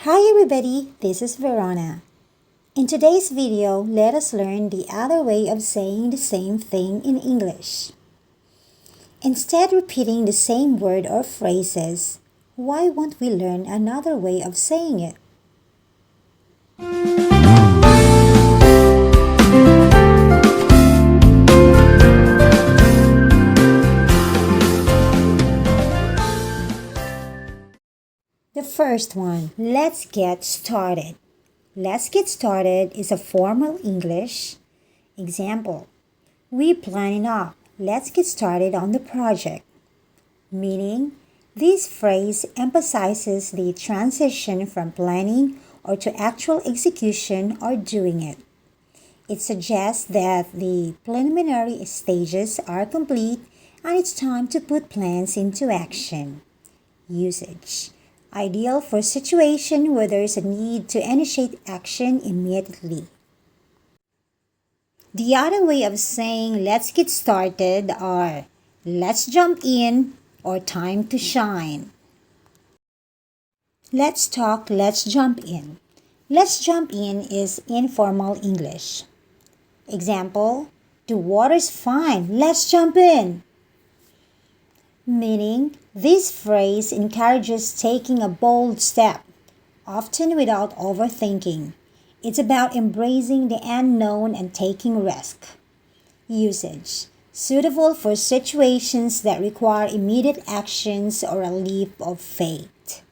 Hi everybody, this is Verona. In today's video, let us learn the other way of saying the same thing in English. Instead of repeating the same word or phrases, why won't we learn another way of saying it? The first one, let's get started. Let's get started is a formal English. Example, we planning up. Let's get started on the project. Meaning, this phrase emphasizes the transition from planning or to actual execution or doing it. It suggests that the preliminary stages are complete and it's time to put plans into action. Usage. Ideal for situation where there is a need to initiate action immediately. The other way of saying let's get started are let's jump in or time to shine. Let's talk, let's jump in. Let's jump in is informal English. Example, the water's fine, let's jump in. Meaning, this phrase encourages taking a bold step, often without overthinking. It's about embracing the unknown and taking risk. Usage. Suitable for situations that require immediate actions or a leap of faith.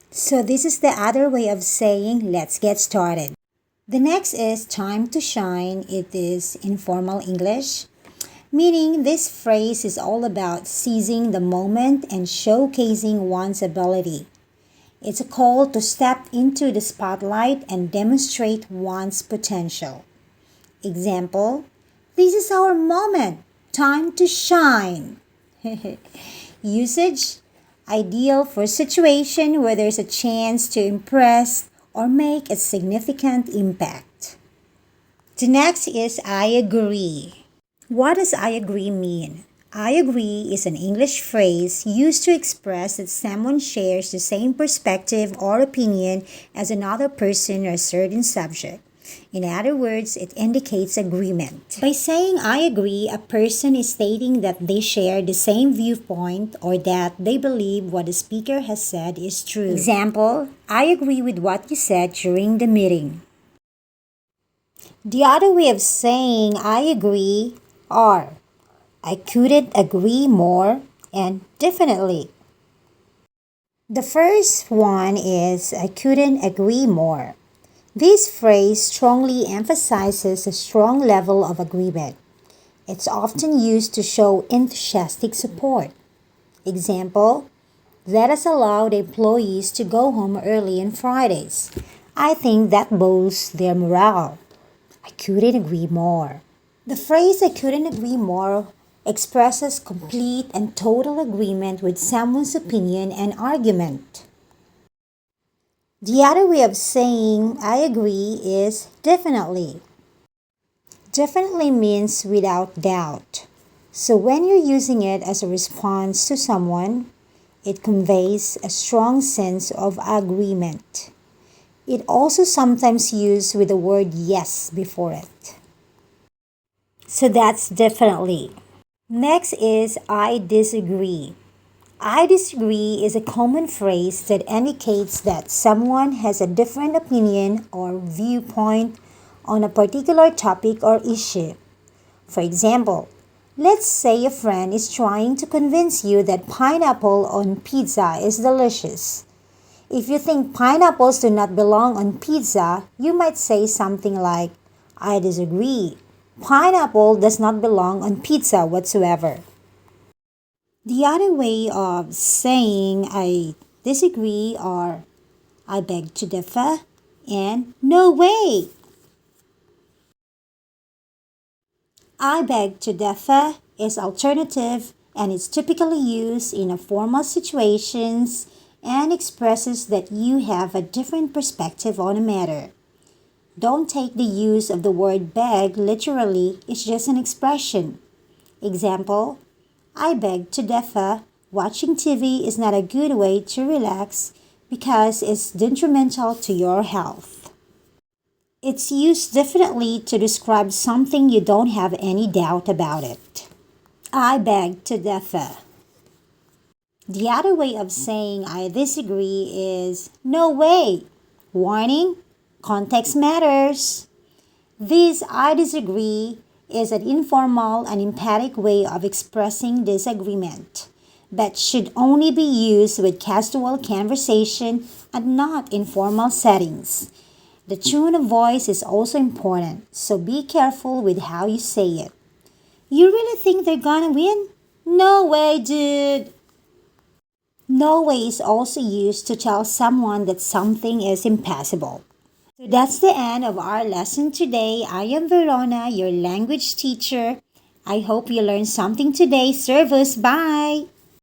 So this is the other way of saying let's get started. The next is time to shine. It is informal English. Meaning this phrase is all about seizing the moment and showcasing one's ability. It's a call to step into the spotlight and demonstrate one's potential. Example, this is our moment, time to shine. Usage, ideal for a situation where there's a chance to impress or make a significant impact. The next is I agree. What does I agree mean? I agree is an English phrase used to express that someone shares the same perspective or opinion as another person or a certain subject. In other words, it indicates agreement. By saying I agree, a person is stating that they share the same viewpoint or that they believe what the speaker has said is true. Example, I agree with what you said during the meeting. The other way of saying I agree are I couldn't agree more and definitely. The first one is I couldn't agree more. This phrase strongly emphasizes a strong level of agreement. It's often used to show enthusiastic support. Example, let us allow the employees to go home early on Fridays. I think that boosts their morale. I couldn't agree more. The phrase I couldn't agree more expresses complete and total agreement with someone's opinion and argument. The other way of saying I agree is definitely. Definitely means without doubt. So when you're using it as a response to someone, it conveys a strong sense of agreement. It also sometimes used with the word yes before it. So that's definitely. Next is I disagree. I disagree is a common phrase that indicates that someone has a different opinion or viewpoint on a particular topic or issue. For example, let's say a friend is trying to convince you that pineapple on pizza is delicious. If you think pineapples do not belong on pizza, you might say something like, I disagree. Pineapple does not belong on pizza whatsoever. The other way of saying I disagree are I beg to differ and no way. I beg to differ is alternative and it's typically used in a formal situations and expresses that you have a different perspective on a matter. Don't take the use of the word beg literally, it's just an expression. Example, I beg to differ, watching TV is not a good way to relax because it's detrimental to your health. It's used differently to describe something you don't have any doubt about it. I beg to differ. The other way of saying I disagree is no way. Warning, context matters. This I disagree is an informal and emphatic way of expressing disagreement, but should only be used with casual conversation and not in formal settings. The tone of voice is also important, so be careful with how you say it. You really think they're gonna win? No way, dude. No way is also used to tell someone that something is impossible. So that's the end of our lesson today. I am Verona, your language teacher. I hope you learned something today. Servus, bye!